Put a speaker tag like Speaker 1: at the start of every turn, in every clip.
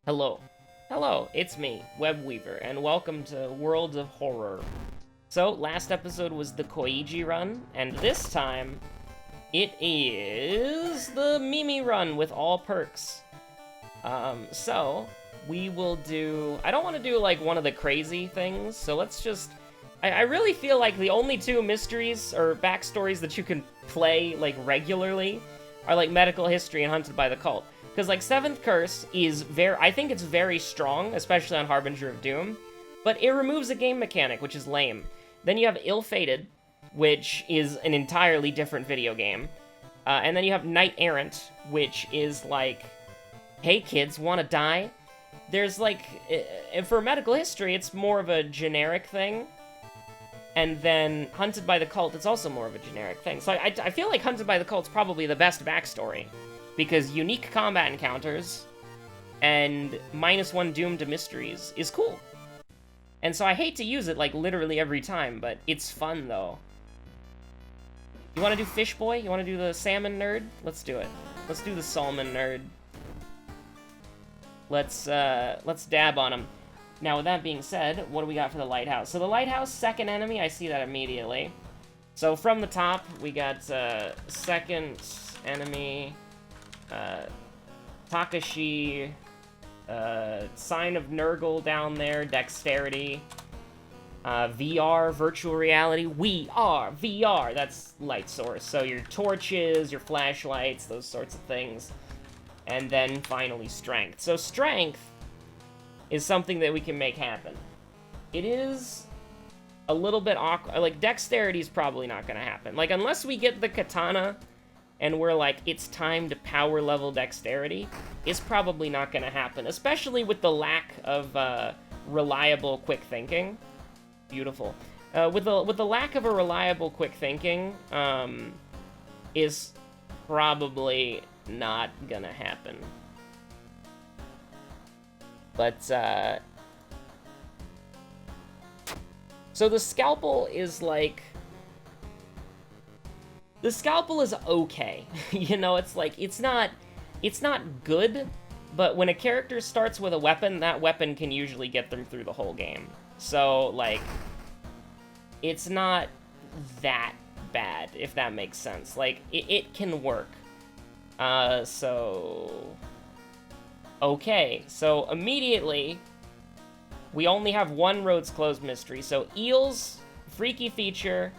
Speaker 1: Hello. Hello, it's me, Webweaver, and welcome to World of Horror. So, last episode was the Koiji run, and this time, it is the Mimi run with all perks. So, we will do... I don't want to do, like, one of the crazy things, so let's just... I really feel like the only two mysteries or backstories that you can play, like, regularly are, like, Medical History and Hunted by the Cult. Because, like, Seventh Curse is I think it's very strong, especially on Harbinger of Doom, but it removes a game mechanic, which is lame. Then you have Ill-Fated, which is an entirely different video game. And then you have Knight Errant, which is like, hey kids, wanna die? There's, like, for Medical History, it's more of a generic thing. And then Hunted by the Cult, it's also more of a generic thing. So I feel like Hunted by the Cult's probably the best backstory. Because unique combat encounters and -1 doom to mysteries is cool. And so I hate to use it, like, literally every time, but it's fun, though. You want to do Fish Boy? You want to do the Salmon Nerd? Let's do it. Let's do the Salmon Nerd. Let's dab on him. Now, with that being said, what do we got for the Lighthouse? So the Lighthouse, second enemy, I see that immediately. So from the top, we got second enemy... Takashi, Sign of Nurgle down there, Dexterity, VR, Virtual Reality, we are VR, that's Light Source, so your torches, your flashlights, those sorts of things, and then finally Strength. So Strength is something that we can make happen. It is a little bit awkward, like, Dexterity is probably not gonna happen, like, unless we get the Katana, and we're like, it's time to power level Dexterity, it's probably not gonna happen, especially with the lack of reliable quick thinking. Beautiful. With the lack of a reliable quick thinking, is probably not gonna happen. But, so the Scalpel is like... The Scalpel is okay. You know, it's like, it's not good, but when a character starts with a weapon, that weapon can usually get them through the whole game. So, like, it's not that bad, if that makes sense. Like, it can work. So... Okay, so immediately, we only have one Roads Closed mystery. So, Eels, Freaky Feature...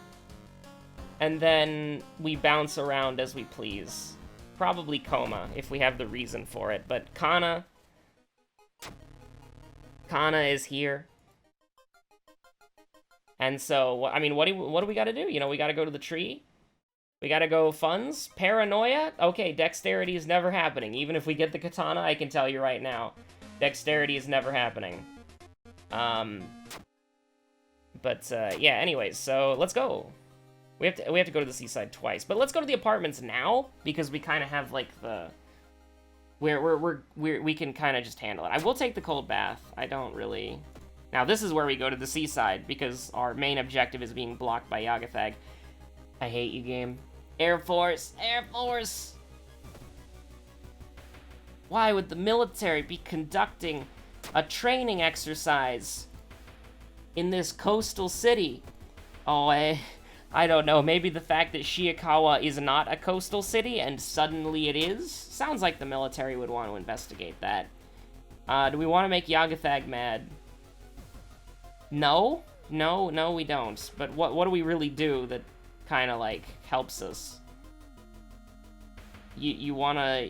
Speaker 1: And then we bounce around as we please. Probably Coma, if we have the reason for it. But Kana is here. And so, I mean, what do we gotta do? You know, we gotta go to the tree. We gotta go funds. Paranoia? Okay, Dexterity is never happening. Even if we get the Katana, I can tell you right now. Dexterity is never happening. Yeah, anyways, so let's go. We have to go to the seaside twice, but let's go to the apartments now because we kind of have like the we can kind of just handle it. I will take the cold bath. I don't really. Now this is where we go to the seaside because our main objective is being blocked by Yagathag. I hate you, game. Air Force, Air Force. Why would the military be conducting a training exercise in this coastal city? Oh, I don't know, maybe the fact that Shiikawa is not a coastal city and suddenly it is? Sounds like the military would want to investigate that. Do we want to make Yagathag mad? No? No, we don't. But what do we really do that kind of, like, helps us? You wanna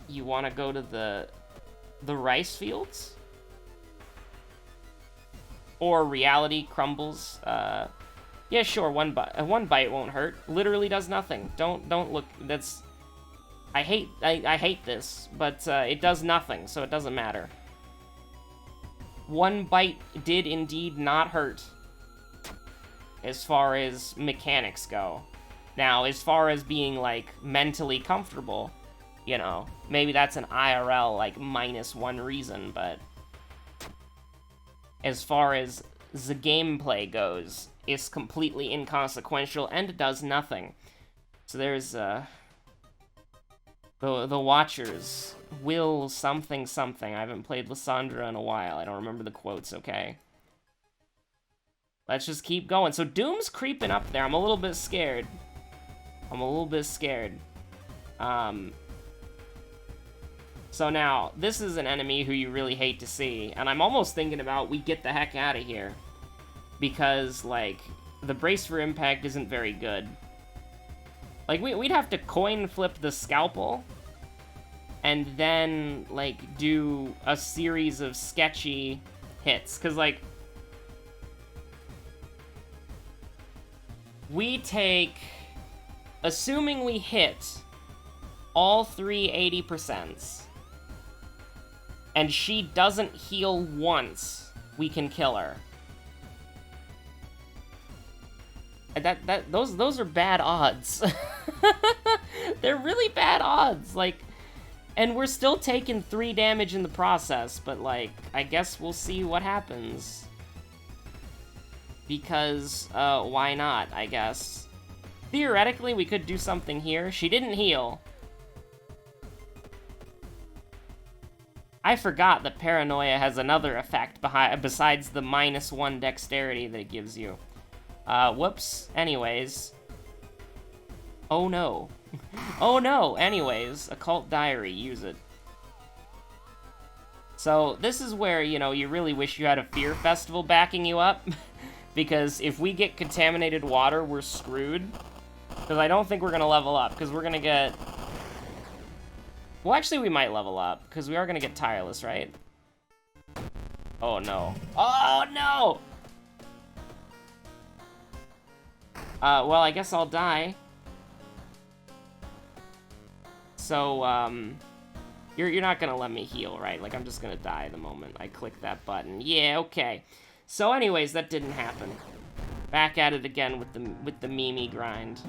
Speaker 1: go to the rice fields? Or reality crumbles? Yeah, sure, one bite won't hurt. Literally does nothing. Don't look, that's... I hate this, but it does nothing, so it doesn't matter. One bite did indeed not hurt, as far as mechanics go. Now, as far as being, like, mentally comfortable, you know, maybe that's an IRL, like, -1 reason, but... As far as the gameplay goes... is completely inconsequential and does nothing. So there's The Watchers will something something. I haven't played Lysandra in a while. I don't remember the quotes, okay? Let's just keep going. So Doom's creeping up there. I'm a little bit scared. So now, this is an enemy who you really hate to see, and I'm almost thinking about we get the heck out of here. Because, like, the Brace for Impact isn't very good. Like, we'd have to coin flip the Scalpel, and then, like, do a series of sketchy hits. Because, like, we take, assuming we hit all 3 80%, and she doesn't heal once, we can kill her. Those are bad odds. They're really bad odds, like, and we're still taking 3 damage in the process, but, like, I guess we'll see what happens. Because, why not, I guess. Theoretically, we could do something here. She didn't heal. I forgot that Paranoia has another effect besides the -1 dexterity that it gives you. Whoops. Anyways. Oh no. Oh no! Anyways, Occult Diary, use it. So, this is where, you know, you really wish you had a Fear Festival backing you up. Because if we get contaminated water, we're screwed. Because I don't think we're gonna level up, because we're gonna get... Well, actually, we might level up, because we are gonna get Tireless, right? Oh no. Oh no! Well, I guess I'll die. So, you're not gonna let me heal, right? Like, I'm just gonna die the moment I click that button. Yeah, okay. So, anyways, that didn't happen. Back at it again with the Mimi grind.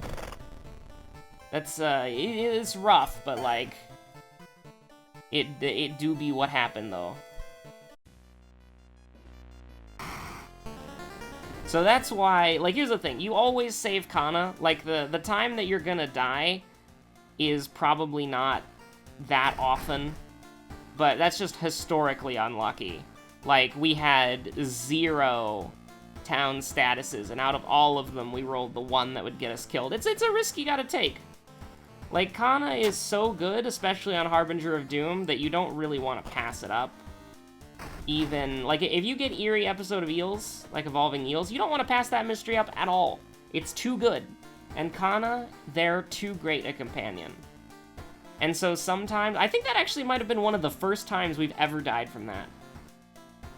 Speaker 1: That's, it's rough, but, like, it do be what happened, though. So that's why, like, here's the thing. You always save Kana. Like, the time that you're gonna die is probably not that often, but that's just historically unlucky. Like, we had 0 town statuses, and out of all of them, we rolled the one that would get us killed. It's a risk you gotta take. Like, Kana is so good, especially on Harbinger of Doom, that you don't really want to pass it up. Even, like, if you get Eerie Episode of Eels, like Evolving Eels, you don't want to pass that mystery up at all. It's too good. And Kana, they're too great a companion. And so sometimes, I think that actually might have been one of the first times we've ever died from that.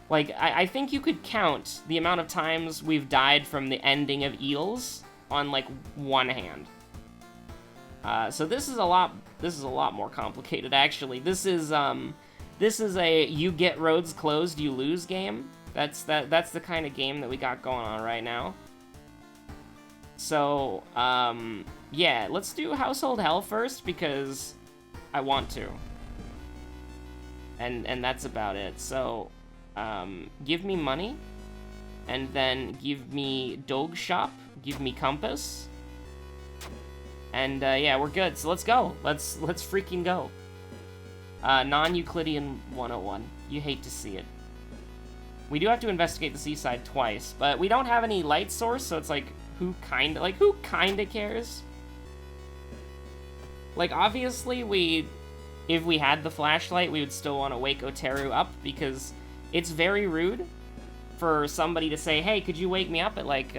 Speaker 1: Like, I think you could count the amount of times we've died from the ending of Eels on, like, one hand. So this is a lot more complicated, actually. This is a you get roads closed, you lose game. That's the kind of game that we got going on right now. So, yeah, let's do Household Hell first, because I want to. And that's about it. So, give me money, and then give me Dog Shop, give me Compass, and, yeah, we're good. So let's go. Let's freaking go. Non-Euclidean 101. You hate to see it. We do have to investigate the seaside twice, but we don't have any light source, so it's like, who kinda cares? Like, obviously, if we had the flashlight, we would still want to wake Oteru up, because it's very rude for somebody to say, hey, could you wake me up at, like,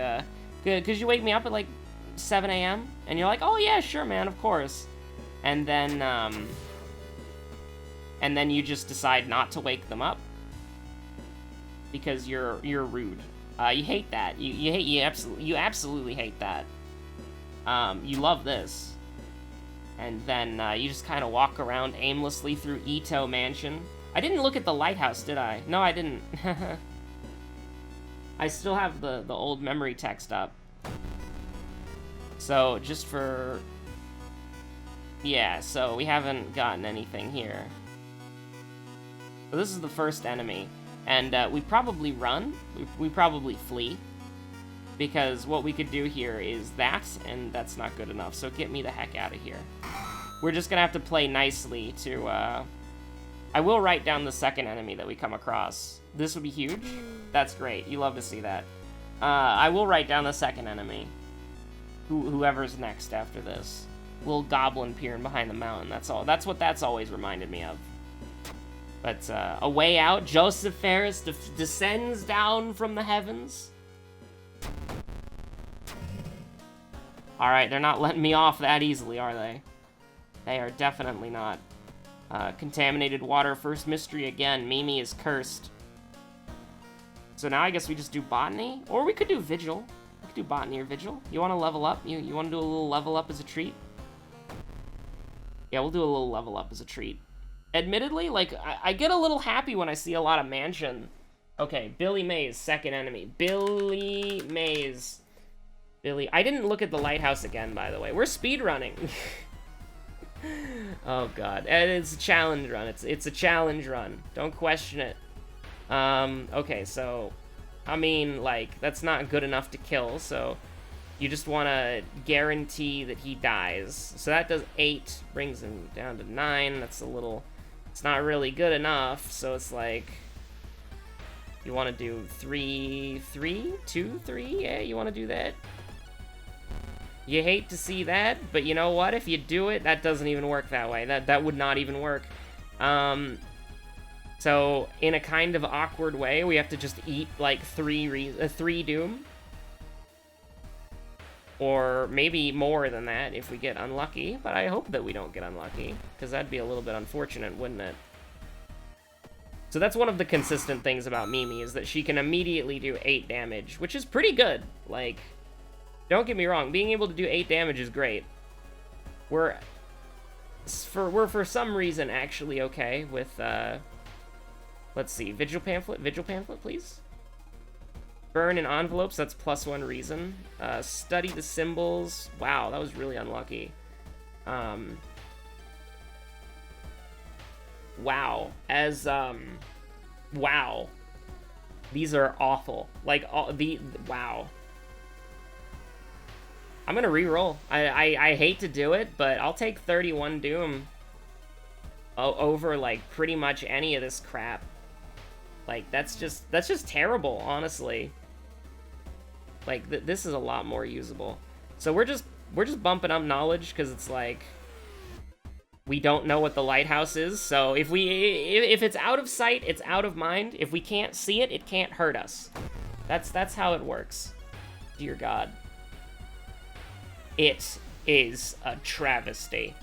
Speaker 1: 7 a.m.? And you're like, oh, yeah, sure, man, of course. And then you just decide not to wake them up because you're rude. You hate that. You absolutely hate that. You love this. And then you just kind of walk around aimlessly through Ito Mansion. I didn't look at the lighthouse, did I? No, I didn't. I still have the old memory text up. So, just for... Yeah, so we haven't gotten anything here. So this is the first enemy. And we probably run. We probably flee. Because what we could do here is that, and that's not good enough. So get me the heck out of here. we're just gonna have to play nicely to, I will write down the second enemy that we come across. This would be huge. That's great. You love to see that. I will write down the second enemy. Whoever's next after this. Little goblin peering behind the mountain, that's all. That's what that's always reminded me of. But, a way out, Joseph Ferris descends down from the heavens. Alright, they're not letting me off that easily, are they? They are definitely not. Contaminated water, first mystery again. Mimi is cursed. So now I guess we just do botany? Or we could do vigil. We could do botany or vigil. You want to level up? You want to do a little level up as a treat? Yeah, we'll do a little level up as a treat. Admittedly, like, I get a little happy when I see a lot of mansion. Okay, Billy Mays, second enemy. Billy Mays. I didn't look at the lighthouse again, by the way. We're speedrunning. Oh, God. And it's a challenge run. It's a challenge run. Don't question it. Okay, so, I mean, like, that's not good enough to kill, so you just want to guarantee that he dies. So that does 8, brings him down to 9. That's a little, it's not really good enough, so it's like, you want to do 3, 2, 3? Yeah, you want to do that? You hate to see that, but you know what? If you do it, that doesn't even work that way. That would not even work. So, in a kind of awkward way, we have to just eat, like, 3 doom. Or maybe more than that if we get unlucky, but I hope that we don't get unlucky, because that'd be a little bit unfortunate, wouldn't it? So that's one of the consistent things about Mimi, is that she can immediately do 8 damage, which is pretty good. Like, don't get me wrong, being able to do 8 damage is great. We're for some reason actually okay with, let's see, Vigil Pamphlet, please? Burn in envelopes, that's +1 reason. Study the symbols, wow, that was really unlucky. Wow, wow. These are awful. Like, wow. I'm gonna re-roll. I hate to do it, but I'll take 31 Doom over, like, pretty much any of this crap. Like, that's just terrible, honestly. Like, this is a lot more usable. So we're just bumping up knowledge, because it's like, we don't know what the lighthouse is, so if it's out of sight, it's out of mind. If we can't see it, it can't hurt us. That's how it works. Dear God. It is a travesty.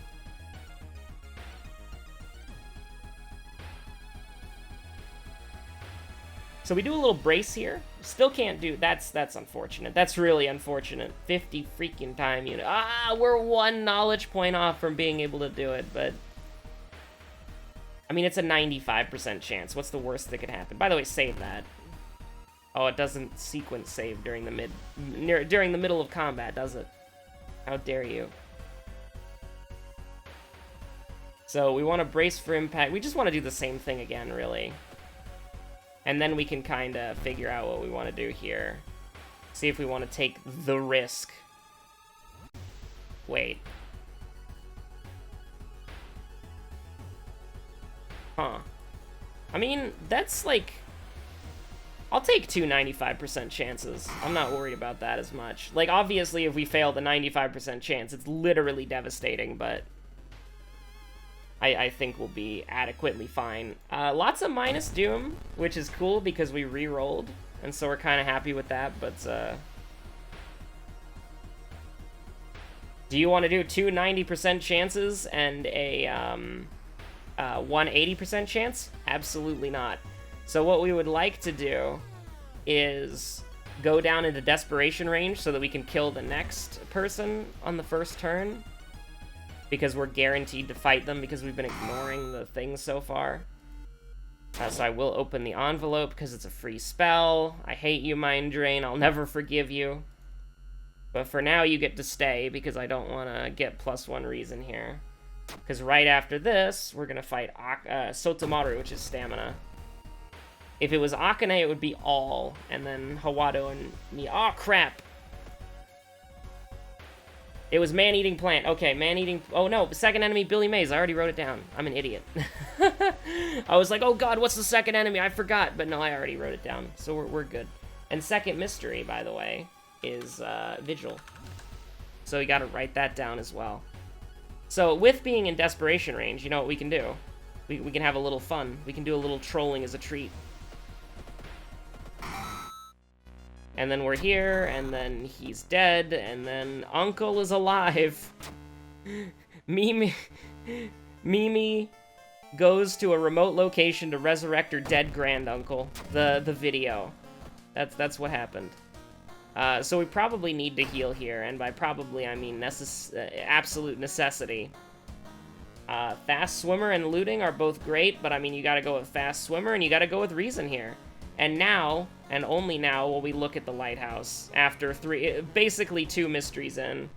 Speaker 1: So we do a little brace here. Still can't do, that's unfortunate. That's really unfortunate. 50 freaking time unit. We're 1 knowledge point off from being able to do it, but I mean, it's a 95% chance. What's the worst that could happen? By the way, save that. Oh, it doesn't sequence save during the middle of combat, does it? How dare you? So we want to brace for impact. We just want to do the same thing again, really. And then we can kind of figure out what we want to do here. See if we want to take the risk. Wait. Huh. I mean, that's like, I'll take 2 95% chances. I'm not worried about that as much. Like, obviously, if we fail the 95% chance, it's literally devastating, but I think we'll be adequately fine. Lots of minus Doom, which is cool because we re-rolled, and so we're kind of happy with that, but, do you want to do 2 90% chances and a, 1 80% chance? Absolutely not. So what we would like to do is go down into desperation range so that we can kill the next person on the first turn, because we're guaranteed to fight them because we've been ignoring the things so far. So I will open the envelope because it's a free spell. I hate you, Mind Drain. I'll never forgive you. But for now, you get to stay because I don't want to get +1 reason here. Because right after this, we're going to fight Sotomaru, which is stamina. If it was Akane, it would be all, and then Hawado and me. Oh, crap! It was man-eating plant. Okay, man-eating... Oh, no. Second enemy, Billy Mays. I already wrote it down. I'm an idiot. I was like, oh, God, what's the second enemy? I forgot. But no, I already wrote it down. So we're good. And second mystery, by the way, is Vigil. So we got to write that down as well. So with being in desperation range, you know what we can do? We can have a little fun. We can do a little trolling as a treat. And then we're here, and then he's dead, and then Uncle is alive. Mimi goes to a remote location to resurrect her dead granduncle. The video. That's what happened. So we probably need to heal here, and by probably I mean absolute necessity. Fast Swimmer and Looting are both great, but I mean you gotta go with Fast Swimmer, and you gotta go with Reason here. And now, and only now, will we look at the lighthouse after basically 2 mysteries in.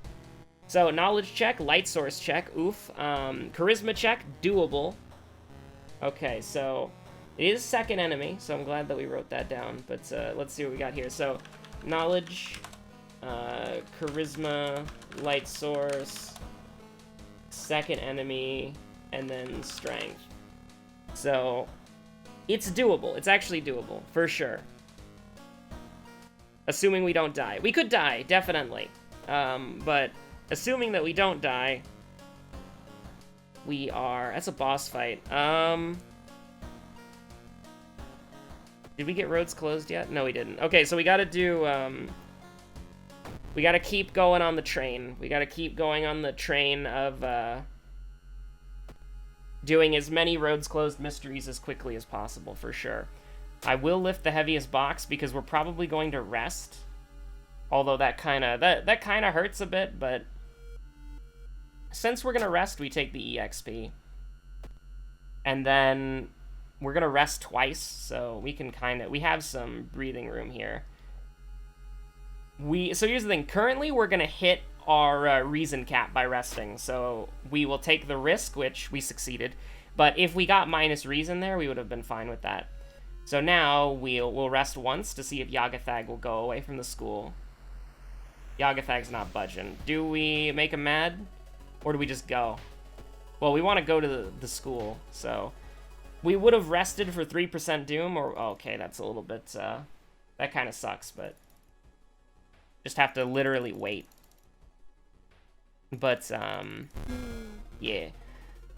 Speaker 1: So, knowledge check, light source check, oof. Charisma check, doable. Okay, so it is second enemy, so I'm glad that we wrote that down. But let's see what we got here. So, knowledge, charisma, light source, second enemy, and then strength. So... it's doable. It's actually doable, for sure. Assuming we don't die. We could die, definitely. But assuming that we don't die, we are... that's a boss fight. Did we get roads closed yet? No, we didn't. Okay, so we gotta do... we gotta keep going on the train. We gotta keep going on the train of... doing as many roads closed mysteries as quickly as possible, for sure. I will lift the heaviest box because we're probably going to rest. Although that kind of hurts a bit, but since we're going to rest, we take the EXP. And then we're going to rest twice, so we can we have some breathing room here. So here's the thing. Currently, we're going to hit our reason cap by resting, so we will take the risk, which we succeeded. But if we got minus reason there, we would have been fine with that. So now we'll rest once to see if Yagathag will go away from the school. Yagathag's not budging. Do we make him mad, or do we just go? Well, we want to go to the school, so we would have rested for 3% Doom, or okay, that's a little bit that kind of sucks, but just have to literally wait. But, yeah.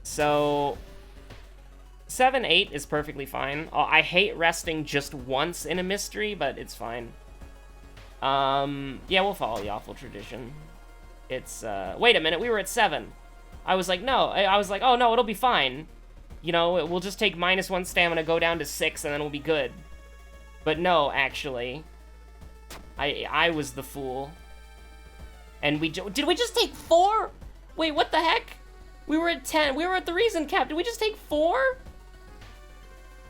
Speaker 1: So, 7-8 is perfectly fine. I hate resting just once in a mystery, but it's fine. Yeah, we'll follow the awful tradition. It's, wait a minute, we were at 7. I was like, no, I was like, oh no, it'll be fine. You know, we'll just take -1 stamina, go down to 6, and then we'll be good. But no, actually. I was the fool. And did we just take 4? Wait, what the heck? We were at 10. We were at the reason cap. Did we just take 4?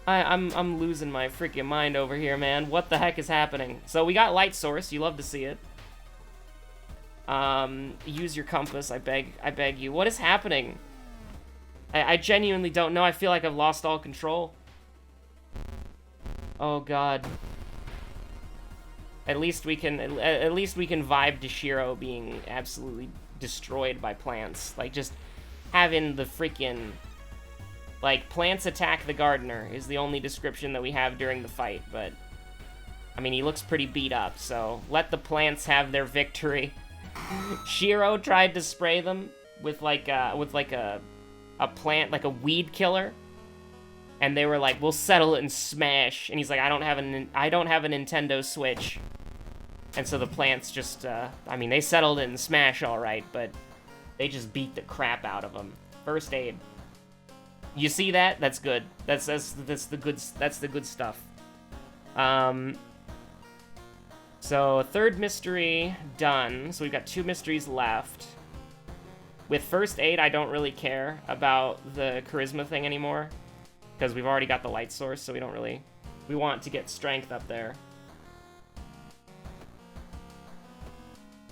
Speaker 1: I'm losing my freaking mind over here, man. What the heck is happening? So we got light source. You love to see it. Use your compass. I beg you. What is happening? I genuinely don't know. I feel like I've lost all control. Oh God. At least we can vibe to Shiro being absolutely destroyed by plants. Like, just having the freaking... like, plants attack the gardener is the only description that we have during the fight, but... I mean, he looks pretty beat up, so let the plants have their victory. Shiro tried to spray them with a plant, like a weed killer. And they were like, we'll settle it in Smash. And he's like, I don't have a Nintendo Switch. And so the plants just, I mean, they settled it in Smash all right, but they just beat the crap out of them. First aid. You see that? That's good. That's the good stuff. So third mystery done. So we've got 2 mysteries left. With first aid, I don't really care about the charisma thing anymore, because we've already got the light source, so we want to get strength up there.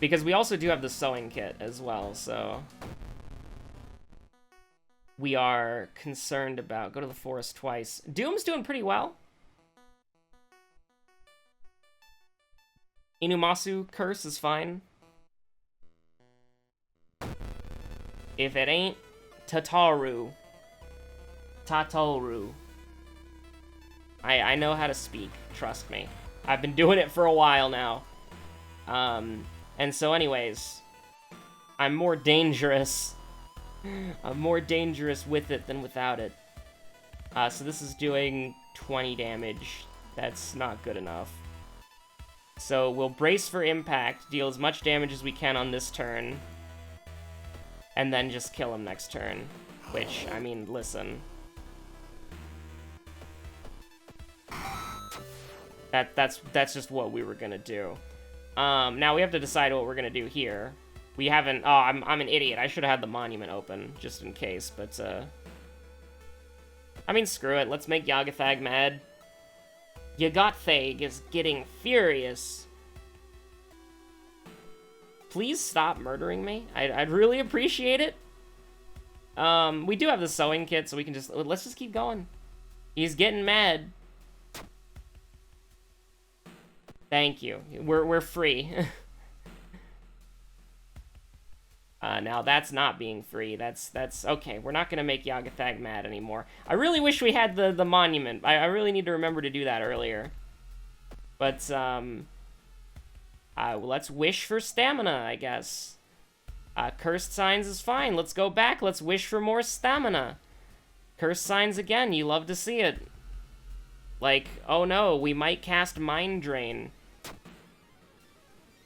Speaker 1: Because we also do have the sewing kit as well, so we are concerned about... go to the forest twice. Doom's doing pretty well. Inumasu curse is fine. If it ain't Tataru. Tataru. I know how to speak, trust me. I've been doing it for a while now. And so anyways, I'm more dangerous. I'm more dangerous with it than without it. So this is doing 20 damage. That's not good enough. So we'll brace for impact, deal as much damage as we can on this turn, and then just kill him next turn. Which, I mean, listen. That's just what we were gonna do. Now we have to decide what we're gonna do here. We haven't... Oh, I'm an idiot. I should have had the monument open, just in case, but, I mean, screw it. Let's make Yagathag mad. Yagathag is getting furious. Please stop murdering me. I'd really appreciate it. We do have the sewing kit, so we can just... Let's just keep going. He's getting mad. Thank you. We're free. Now that's not being free. That's okay. We're not gonna make Yagathag mad anymore. I really wish we had the monument. I really need to remember to do that earlier. But let's wish for stamina, I guess. Cursed signs is fine. Let's go back. Let's wish for more stamina. Cursed signs again. You love to see it. Like, oh no, we might cast Mind Drain.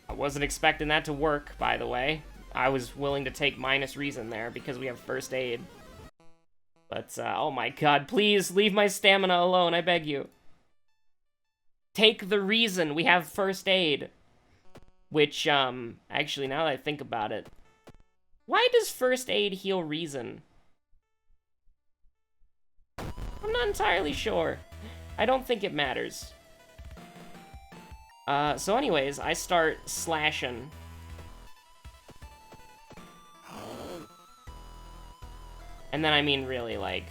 Speaker 1: I wasn't expecting that to work, by the way. I was willing to take minus reason there because we have first aid. But, oh my god, please leave my stamina alone, I beg you. Take the reason, we have first aid. Which, actually, now that I think about it, why does first aid heal reason? I'm not entirely sure. I don't think it matters. So anyways, I start slashing. And then, I mean, really, like,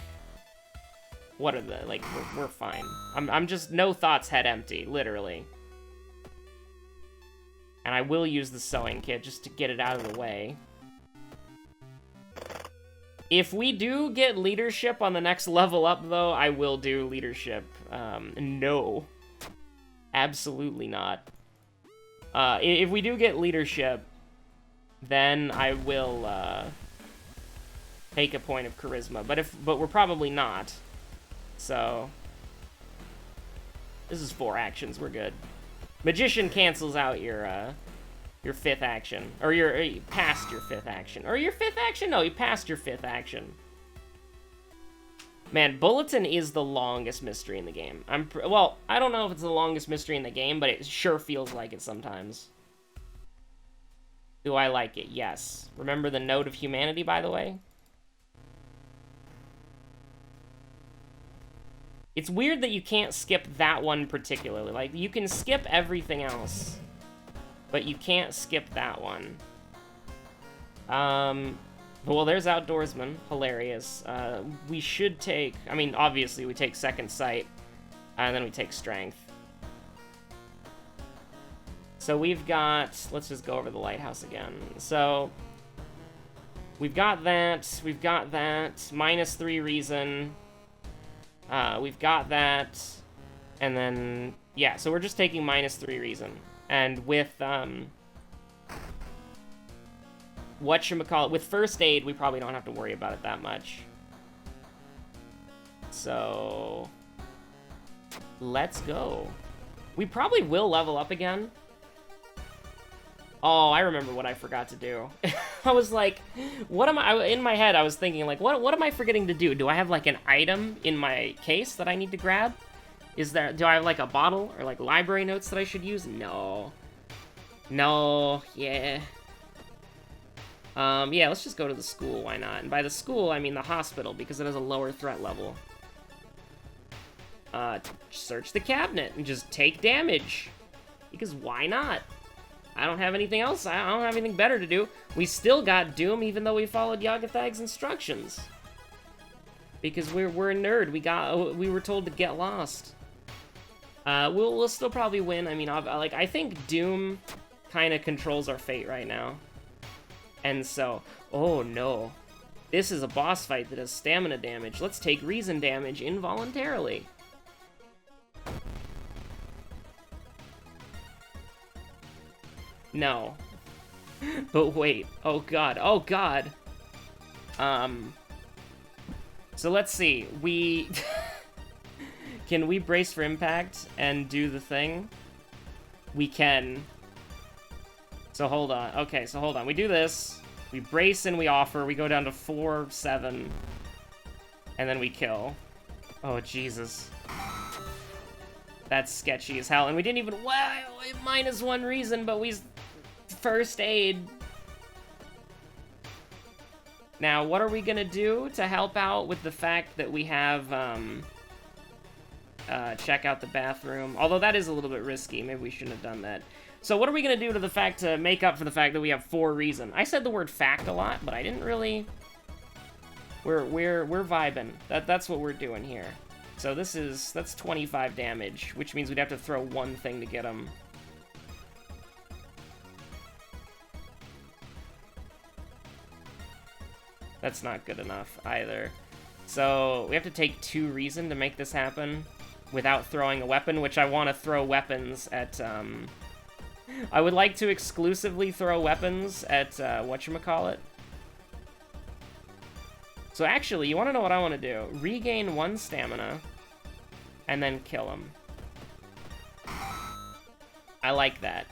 Speaker 1: what are the, like, we're fine. I'm just, no thoughts, head empty, literally. And I will use the sewing kit just to get it out of the way. If we do get leadership on the next level up, though, I will do leadership. No. Absolutely not. If we do get leadership, then I will, take a point of charisma, but we're probably not. So this is 4 actions. We're good. Magician cancels out your 5th action, or you passed your 5th action, or your 5th action. No, you passed your 5th action. Man, Bulletin is the longest mystery in the game. Well, I don't know if it's the longest mystery in the game, but it sure feels like it sometimes. Do I like it? Yes. Remember the Note of Humanity, by the way? It's weird that you can't skip that one particularly. Like, you can skip everything else, but you can't skip that one. Well, there's Outdoorsman. Hilarious. We should take... I mean, obviously, we take Second Sight, and then we take Strength. So we've got... Let's just go over the Lighthouse again. So, we've got that. We've got that. -3 reason. We've got that, and then, yeah, so we're just taking -3 reason. And with, whatchamacallit, with first aid, we probably don't have to worry about it that much. So, let's go. We probably will level up again. Oh, I remember what I forgot to do. I was like, what am I... In my head, I was thinking, like, what am I forgetting to do? Do I have, like, an item in my case that I need to grab? Do I have, like, a bottle or, like, library notes that I should use? No. No, yeah. Yeah, let's just go to the school, why not? And by the school, I mean the hospital, because it has a lower threat level. Search the cabinet and just take damage. Because why not? I don't have anything else. I don't have anything better to do. We still got Doom, even though we followed Yagathag's instructions. Because we're a nerd. We were told to get lost. We'll still probably win. I mean, I think Doom kind of controls our fate right now. And so, oh no. This is a boss fight that does stamina damage. Let's take reason damage involuntarily. No. But wait. Oh god. Oh god. So let's see. We... Can we brace for impact and do the thing? We can. So hold on. Okay, so hold on. We do this. We brace and we offer. We go down to 4, 7. And then we kill. Oh, Jesus. That's sketchy as hell. And we didn't even... Wow, -1 reason, but we... First aid. Now, what are we gonna do to help out with the fact that we have, check out the bathroom? Although that is a little bit risky. Maybe we shouldn't have done that. So what are we gonna do to make up for the fact that we have 4 reason? I said the word fact a lot, but I didn't really... We're vibing. That's what we're doing here. So that's 25 damage, which means we'd have to throw 1 thing to get him. That's not good enough either. So we have to take 2 reason to make this happen without throwing a weapon, which I want to throw weapons at, I would like to exclusively throw weapons at, whatchamacallit. So actually, you want to know what I want to do? Regain 1 stamina, and then kill him. I like that.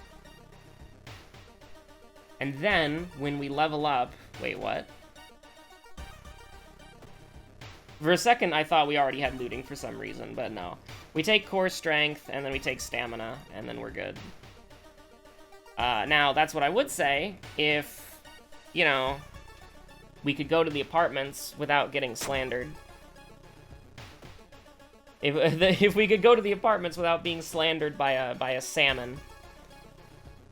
Speaker 1: And then, when we level up... Wait, what? For a second, I thought we already had looting for some reason, but no. We take core strength, and then we take stamina, and then we're good. Now, that's what I would say if, you know, we could go to the apartments without getting slandered. If we could go to the apartments without being slandered by a salmon.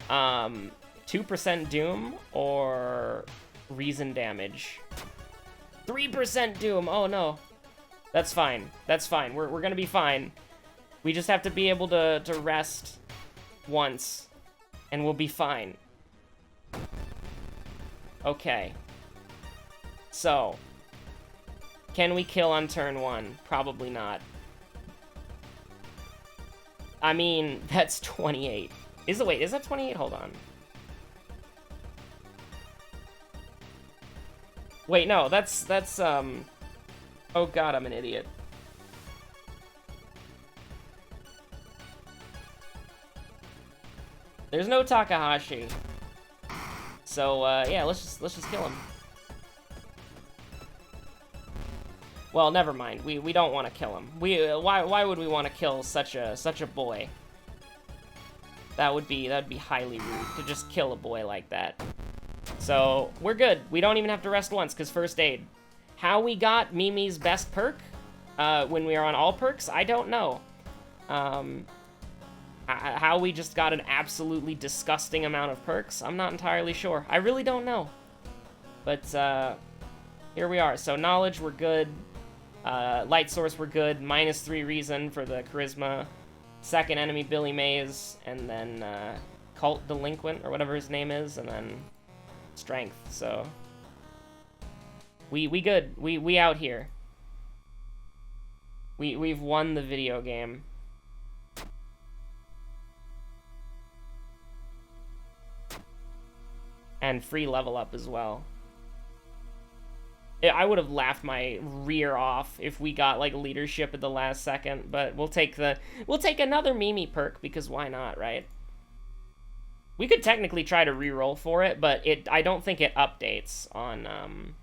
Speaker 1: 2% doom or reason damage. 3% doom. Oh no. That's fine. That's fine. We're gonna be fine. We just have to be able to rest once, and we'll be fine. Okay. So, can we kill on turn 1? Probably not. I mean, that's 28. Wait, is that 28? Hold on. Wait, no, that's, oh god, I'm an idiot. There's no Takahashi. So, yeah, let's just kill him. Well, never mind. We don't want to kill him. Why would we want to kill such a boy? That'd be highly rude to just kill a boy like that. So, we're good. We don't even have to rest once, because first aid. How we got Mimi's best perk when we are on all perks, I don't know. How we just got an absolutely disgusting amount of perks, I'm not entirely sure. I really don't know. But, here we are. So, knowledge, we're good. Light source, we're good. -3 reason for the charisma. Second enemy, Billy Mays. And then, cult delinquent, or whatever his name is. And then... strength, so we good. We out here. We've won the video game. And free level up as well. I would have laughed my rear off if we got like leadership at the last second, but we'll take another Mimi perk because why not, right? We could technically try to reroll for it, but I don't think it updates on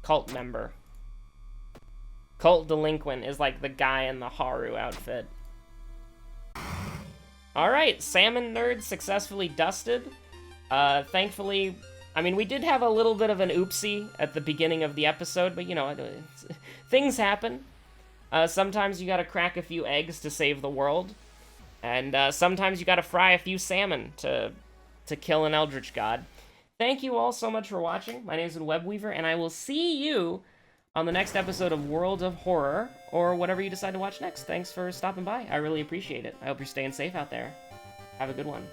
Speaker 1: Cult Member. Cult Delinquent is like the guy in the Haru outfit. Alright, Salmon Nerd successfully dusted. Thankfully, I mean, we did have a little bit of an oopsie at the beginning of the episode, but you know, things happen. Sometimes you gotta crack a few eggs to save the world. And sometimes you gotta fry a few salmon to kill an Eldritch God. Thank you all so much for watching. My name is Webweaver, and I will see you on the next episode of World of Horror, or whatever you decide to watch next. Thanks for stopping by. I really appreciate it. I hope you're staying safe out there. Have a good one.